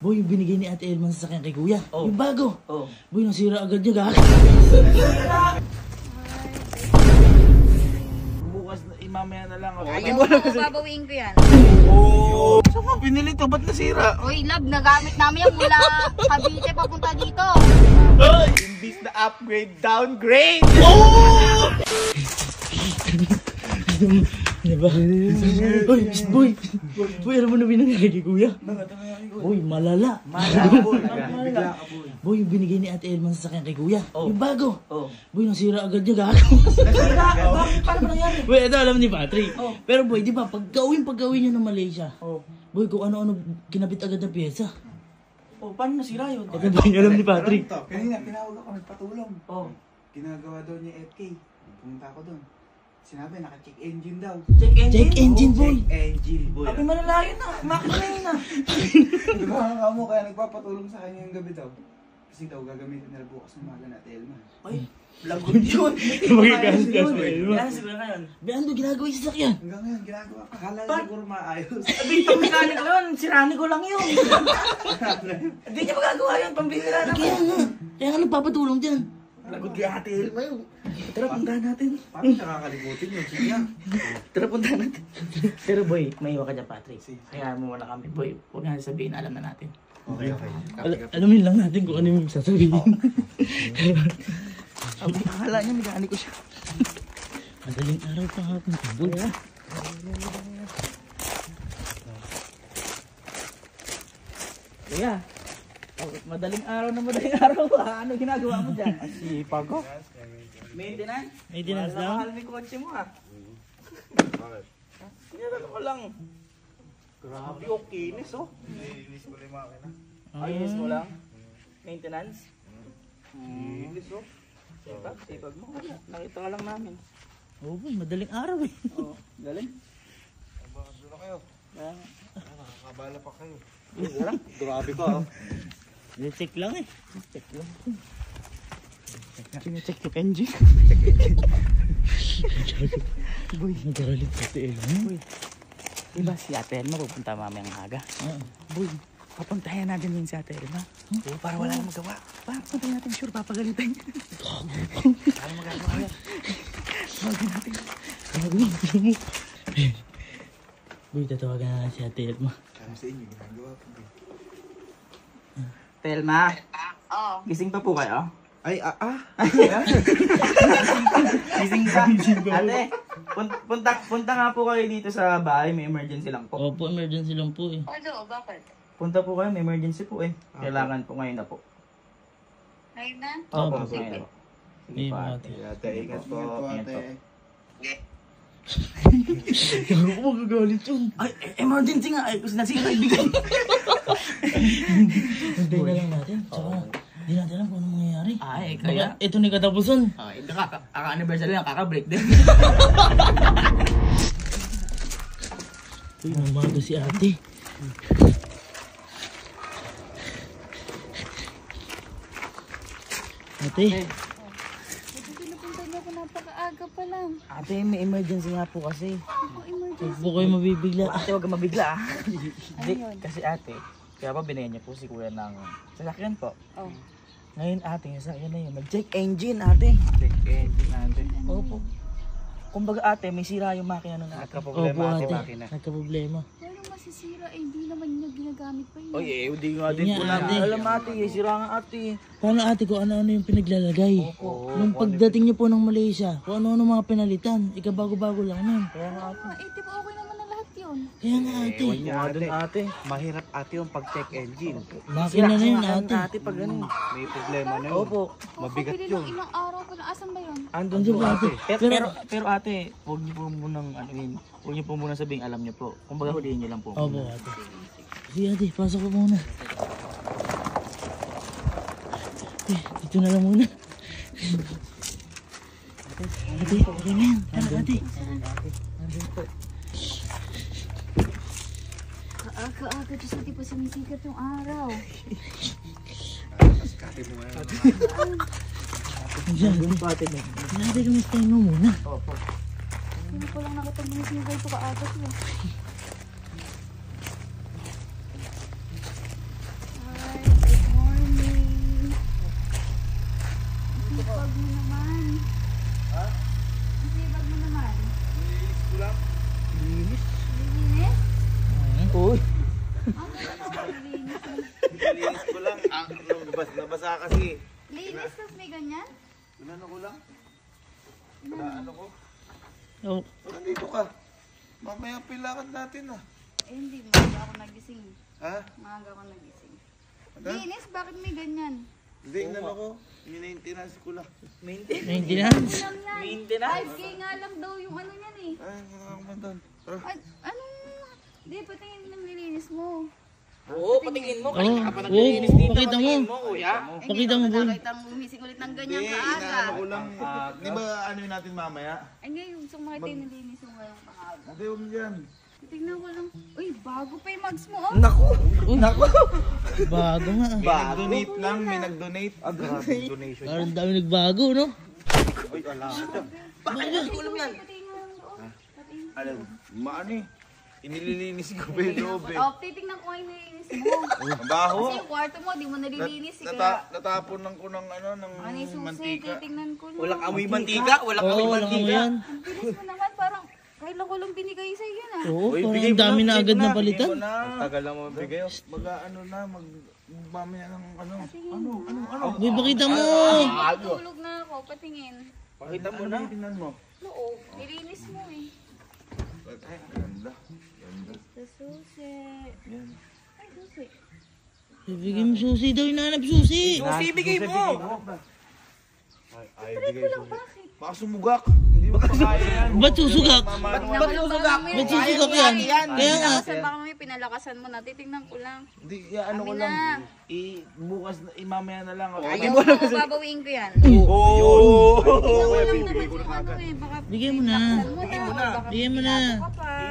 Boy, yung binigay ni Ate Elma sa sakyan kay Kuya. Oh. Yung bago. Oh. Boy, nasira agad niya, gaka. Bukas na, mamaya na lang ako. Ayaw mo, babawiin ko yan. Oh! Saan mo pinili to? Ba't nasira? Uy, love, nagamit namin yan mula Cavite papunta dito. Ay! Imbis na upgrade, downgrade! Oh! Diba? Boy, boy. Boy, alam mo na binigay kay Kuya? Boy, malala. Malala. Boy, yung binigay ni Ate Elma sa sakyan kay Kuya. Oh. Yung bago. Oh. Boy, nasira agad niya, gaka. Nasira? Bakit? Paano nangyari? Boy, ito alam ni Patrick. Oh. Pero boy, di ba, pag gawin niya ng Malaysia, Oh. boy, kung ano-ano kinabit agad na pyesa. Oh, paano nasira yun? Ito boy, alam ni Patrick. Kanina, tinawag ako, nagpatulong. Oh. Ginagawa daw niya FK. Pumunta ako doon. Sinabi, naka-check engine daw. Check engine? Check engine, boy. Check engine, boy. Abi malalayo na. Makina yun na. Di ba nga mo, kaya nagpapatulong sa kanya yung gabi daw. Kasi daw, gagamitin nila bukas ng maga na Elma. Ay, lagot yun. Magkakaskas na Elma. Kaya siguro ngayon. Beando, ginagawa yung sasakyan. Hanggang ngayon, ginagawa pa. Akala Pan- siguro maayos. Abi, itong mekanik yun. Sirani ko lang yun. Hindi niya magagawa yun. Pambihira na. Kaya nga. Kaya nga nagpapatulong dyan. Lagot kay Ate Elma yun. Tara, puntahan natin. Paano nakakalimutin yun? Sige nga. Tara, puntahan natin. Pero boy, may iwa ka dyan, Patrick. Kaya mo muna kami. Boy, huwag nga sabihin, alam na natin. Okay. Alamin lang natin kung ano yung sasabihin. Abi, akala niya, mekanik ko siya. Madaling araw pa hapon. Boy, ha? Kuya, madaling araw ba? Ano ginagawa mo dyan? Sipag ko. Maintenance? Maintenance Mahal na lang? mahal may kotse mo ha. Bakit? Tingnan ko lang. Grabe, okay kinis oh. Nilinis ko rin makina. Ayos mo lang. Maintenance? Kinis oh. Sipag mo. Nakita ka lang namin. Oo, boy, madaling araw eh. Oo, galing. Bakit doon na kayo? Nakakabala pa kayo. Grabe ka oh. Check lang eh. Check lang. Check yung engine. Boy, nagkaralit sa Ate Elma. Diba si Ate Elma pupunta mamayang aga? Boy, papuntahan natin yun si Ate Elma. Para wala nang magawa. Papuntahan natin, sure, papagalitan niya. Para magagawa yan. Tawagin natin. Boy, tatawagan na lang si Ate Elma. Sabi sa inyo, ginagawa ko. Telma, Oo. gising pa po kayo? Ay, Gising pa. Ate, punta nga po kayo dito sa bahay, may emergency lang po. Opo, emergency lang po eh. Ano, bakit? Punta po kayo, may emergency po eh. Kailangan po ngayon na po. Ngayon na? Opo, Opo. ngayon na po. Sige Ayun po po, ate. Ate, ingat po. Ingat po. Gago ko magagalit yun. Ay, emergency nga. Ay, nasira ibigay. Hintay na lang natin. Tsaka, hindi natin alam kung anong mangyayari. Ay, Baka kaya? ito na yung katapusan. Ay, kaka-anniversary lang, kaka-break din. Uy, mamaga si ate. Ate, Pinapunta niyo ako napaka-aga pa lang. Ate, may emergency nga po kasi. Ako, emergency. huwag po kayo mabibigla. Ate, huwag kang mabigla ah. Hindi, yun? kasi ate, kaya pa binayan niya po si kuya ng sasakyan po. Oh. Ngayon ate, yung sasakyan na yun, mag-check engine ate. Check engine natin. Opo. Kumbaga ate, may sira yung makina nun ate. Opo Problema ate, ate, makina. nagka-problema. Paano masisira? Eh, hindi naman niya ginagamit pa yun. Oy, hindi nga din Nga, po namin ate. alam ate, sira nga ate. Paano ate kung ano-ano yung pinaglalagay? Nung pagdating niyo po ng Malaysia, kung ano-ano mga pinalitan, ikabago-bago lang nun. Kaya nga ate. Ah, eh, di ba okay naman na lahat yun? Kaya nga ate, Ewan niyo nga dun ate. Mahirap ate yung pag-check engine. makina na yun ate. Ate, pag ganun. May problema na yun. Opo. Mabigat Kakabili yun. ng ilang araw pa lang. Asan ba yun? Andun Andun po po, ate. ate. Pero ate, huwag niyo po munang, huwag niyo po munang sabihin alam niyo po. Kumbaga hulihin niyo lang po. Opo ate. Sige ate, pasok ko muna. Eh, dito na lang muna. Ate, okay na yan. Tara ate. Aga-aga, Diyos ate pa sumisikat yung araw. Diyan, ate. Ate, kamustahin mo muna. Opo. Hindi ko lang nakatabihin ko ito kaagad yun. Nilinis ko lang. Nabasa kasi. Linis tas may ganyan? Ano ko lang? Ano ko? Oh, Nandito ka. Mamaya pilakad natin ah. Eh, hindi. Maaga ako nagising. Ha? Maaga ako nagising. Linis, bakit may ganyan? Hindi, ako. Maintenance ko lang. maintenance. Kulang yan. Maintenance? 5K nga lang daw yung ano yan eh. Ay, nakakaman doon. Anong... Di, patingin ng nilinis mo. Oo, patingin mo. Oh, pakita mo. Pakita mo, boy. Nakita mo humising ulit ng ganyan Hindi, kaaga. inaano ko lang. Di ba ano yun natin mamaya? Ay, ngayon, gusto mo makita yung nilinis mo ngayong pangaga. Hindi, huwag yan. Tignan ko lang. Uy, bago pa yung mags mo, oh. Naku! Bago nga. May nag-donate lang, may nag-donate. Grabe donation. Parang dami nagbago, no? Ay, ala. Patingin mo lang doon. Alam, maano eh. Inililinis ko ba yung loob eh. Oh, titignan ko yung nilinis mo. Ang baho. Kasi yung kwarto mo, di mo nalilinis eh. Kaya, Natapon lang ko ng ano, ng ano yung susi, mantika. titignan ko lang. Walang amoy mantika. Walang Oo, amoy walang amoy mantika. yan. Ang bilis mo naman, parang kailan ko lang binigay sa'yo yun ah. Oo, Uy, parang bigay ang mo dami na agad na bigay palitan. mo na. Ang tagal lang mo bigay. Mag-ano na, mamaya ng ano. Ano? Uy, pakita mo. Tulog na ako, patingin. Pakita mo na. Tingnan mo. Oo, nilinis mo eh. Ay, ganda. Sa susi. Ay, susi. Bigyan mo susi daw, hinahanap susi. Susi, bigay mo. Ay, Try ko lang, bakit? baka sumugak. Hindi mo pa kaya yan. Ba't susugak? Ba't susugak? Ba't susugak yan? Kaya nga. Pinalakasan baka may pinalakasan mo na, titignan ko lang. Hindi, ano ko Kami lang. na. Bukas, mamaya na lang. Babawiin ko yan. Oo! Tingnan ko lang naman yung ano eh, baka Bigyan mo na. bigyan mo na. Bigyan mo na.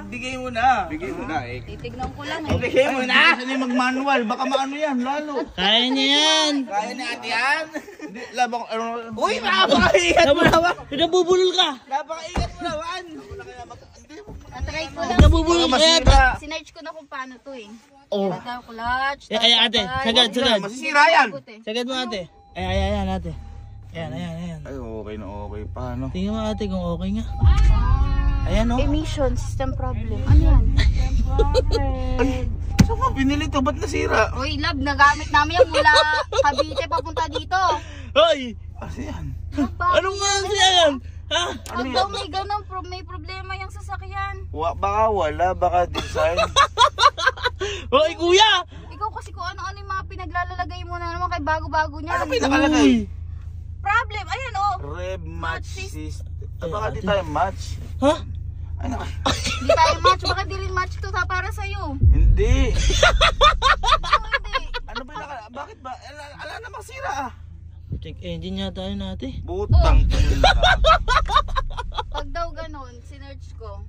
Bigay mo na. Bigay mo na eh. Titignan ko lang eh. Bigay mo na. Kasi na mag-manual, baka maano yan, lalo. Kaya niya yan. Kaya natin yan. Hindi, labang, ano, Uy, napakaingat mo naman. Pinabubulol ka. Napakaingat mo naman. Natry ko lang. Nabubulol ka yata. Sinerch ko na kung paano to eh. Oh. Clutch. Ay, ate. Sagad. masisira yan. Sagad mo, ate. Ayan, ate. Ayan. Ay, okay na okay pa, no? Tingnan mo, ate, kung okay nga. Ayan, oh. Emission system problem. Ano yan? Saan mo pinili to? Ba't nasira? Uy, love, nagamit namin yan mula Cavite papunta dito. Hoy! Kasi yan. Anong nga yan? Ha? Pag daw may ganun, may problema yung sasakyan. Baka wala, baka design. Hoy, kuya! Ikaw kasi kung ano-ano yung mga pinaglalagay mo na naman kay bago-bago niya. Ano pinakalagay? Problem, ayan oh. Rev match system. Baka ate. di tayo match. Ha? Ano? Hindi tayo match, baka di rin match to para sa'yo. Hindi. Ano hindi? Ano bakit ba? Ala namang sira ah. Check engine yata yun, ate. Butang. Pag daw ganun, sinerch ko.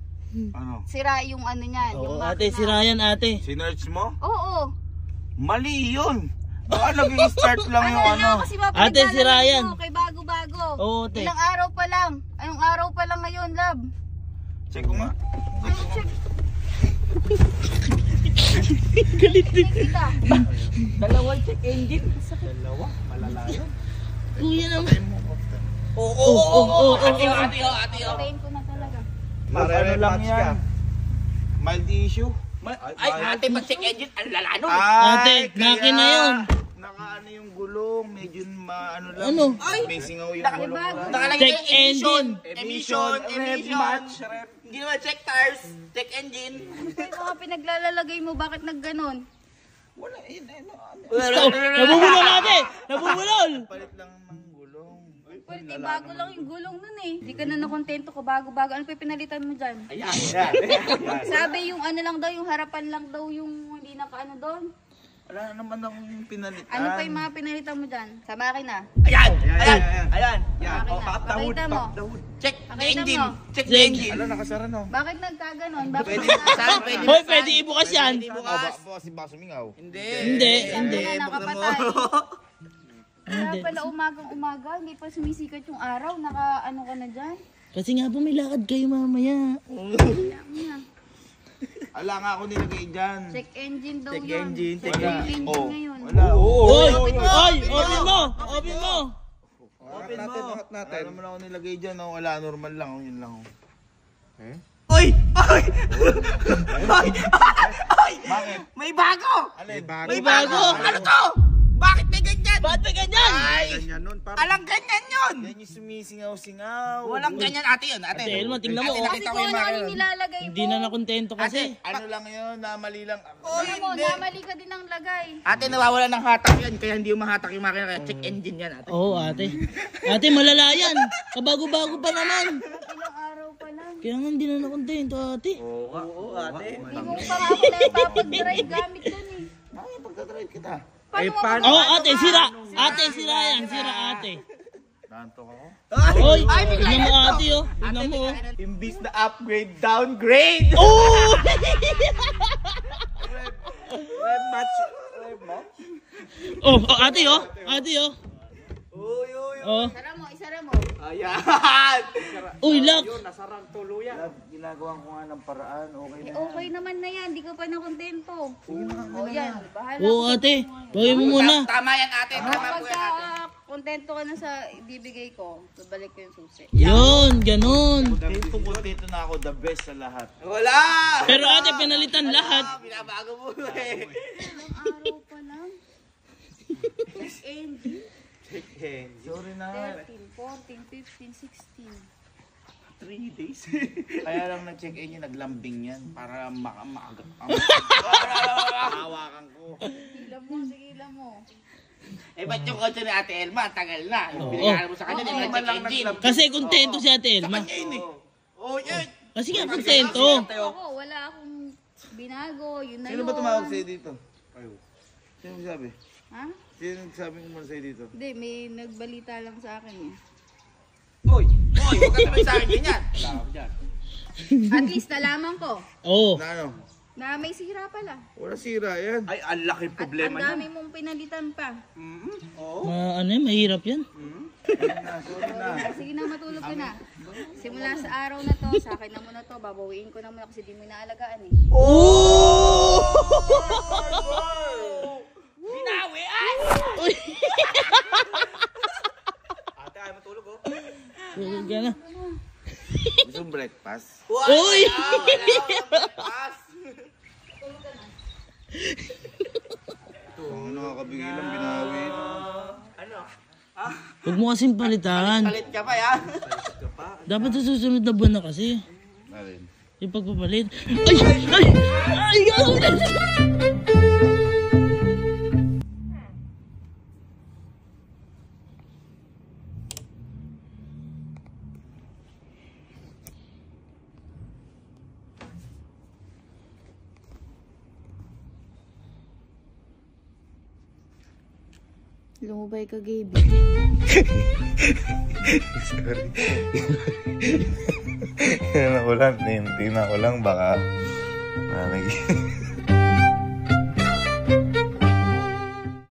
Ano? Sira yung ano niyan. Oo, yung ate, makina. si Ryan, ate. Sinerch mo? Oo. Mali yun. Baka nag-start lang yung Ano ano. na kasi ba Ate, si Ryan. mo kay bago-bago. Oo, ate. Ilang araw pa lang. Anong araw pa lang ngayon, love? Check ko nga. Ano check? Galit din. Check kita. Dalawang check engine. Dalawa? Malalayo. Kuya naman. Oo. Ate. Patayin ko na talaga. Ano lang yan. Mild issue. Ay, ate, pag-check engine, ang lalano. Ate, naki na yun. Nakaano yung gulong, medyo ano lang. Ano? May singaw yung gulong. Nakalagay Check yung emission. engine. Emission. Hindi naman check tires, check engine. Ito yung mga pinaglalalagay mo, bakit nagganon? Wala, yun, ano. Nabubulol, ate. Nabubulol. Palit lang ng gulong. Pwede bago lang yung gulong nun eh. Hindi ka na nakontento ko bago-bago. Ano pa yung pinalitan mo dyan? Ayan. Sabi yung ano lang daw, yung harapan lang daw yung hindi nakaano doon. Wala naman akong pinalitan. Ano pa yung mga pinalitan mo dyan? Sa makina. Ayan. Makina. Pakita mo. Check Pakita engine. mo. Check Check. engine. Ala, nakasara no. Bakit nagkaganon? Bakit Saan pwede? Hoy, pwede ibukas yan. Baka sumingaw. Hindi. na nakapatay? Kaya Hindi. pala umagang-umaga, hindi pa sumisikat yung araw. Naka-ano ka na dyan? Kasi nga po may lakad kayo mamaya. Ala nga ako nilagay dyan. Check engine daw Check yun. engine, Check wala. engine Oh, ngayon. wala. Oy! Oy! Open mo! Open mo! Open natin, angat natin. Wala naman ako nilagay dyan. Oh. Wala, normal lang. Oh. Yun lang. Oh. Uy, Oy! Oy! Oy! Oy! Bakit? May bago! Alin? May bago! Ano to? Bakit may ganyan? Bakit may ganyan? Ay! Ganyan nun. Parang Alang ganyan yun! yan yung sumisingaw-singaw. Walang ganyan ate yun. Ate, Ate Elma, tingnan mo. Ate, Oh. Kasi kung ano yung nilalagay mo. Hindi na nakontento kasi. Ano lang yun, namali lang. Ano mo, namali ka din ang lagay. Ate, nawawala ng hatak yan. Kaya hindi yung mahatak yung makina. Kaya check engine yan ate. Oo, ate. Ate, malala yan. Kabago-bago pa naman. Ilang araw pa lang. Kaya nga hindi na nakontento, ate. Oo ate. Hindi mo pa nga ako napapag-drive gamit dun eh. Ay, pagdadrive kita. Paano mo Oo, ate, sira. Ate, sira yan. Sira, ate. Nantok ako. Oy, Ay, bigla tignan mo, yan to. ate, oh. Tignan mo, oh. Imbis na upgrade, downgrade! Oh! Rev match. Rev match? Oh, oh, ate, oh. Ate, oh. Uy, uy, Oh. isara mo. ayan! Uy, lock. Nasarang tuluyan. Love, ginagawa ko nga ng paraan. Okay na Eh, yan. okay naman na yan. Di ka pa nakontento. O yan, bahala. Oo, ate. Gawin mo muna. Tama yan ate, tama po yan ate. Pagka kontento ka na sa ibibigay ko, babalik ko yung susi. Yun, ganun. Kontento na ako, the best sa lahat. Wala! Pero ate, pinalitan lahat. Binabago mo eh. Ilang araw pa lang. SNG. Sorry na. 13, 14, 15, 16. 3 days. Kaya lang na-check-in yung naglambing yan para maagat. Hawakan ko. Ilan mo, sige ilan mo. Eh ba't yung kotse ni ate Elma, ang tagal na. Yung binigyan mo sa kanya, hindi mo na check engine. Kasi kontento si ate Elma. Kanya yun eh. Oh, yun. Kasi nga kontento. Ako, wala akong binago. Yun na Sino yun. ba tumawag sa'yo dito? Sino sabi? Ha? Sino nagsabi mo sa'yo dito? Hindi, may nagbalita lang sa akin eh. Oy, oy, huwag ka naman sa akin ganyan. At least nalaman ko Oo. Na ano? na may sira pala. Wala sira yan. Ay, ang laki At ang dami mong pinalitan pa. Ano yan, mahirap yan. Sorry na. Sige na, matulog ka na. Simula sa araw na to, sa akin na muna to, babawiin ko na muna kasi di mo inaalagaan eh. Binawi ay! Ate, ayaw matulog oh. Tulog ka na. Gusto mong breakfast? Uy! Ito, ang nakakabigilan, binawi. Ano? Huwag mo kasing palitan. Palit ka pa ya? Dapat sa susunod na buwan na kasi. Alin? Yung pagpapalit. Ay! Ay! Ay! Lumubay ka, Gabe. Sorry. Tingnan ko lang, baka nag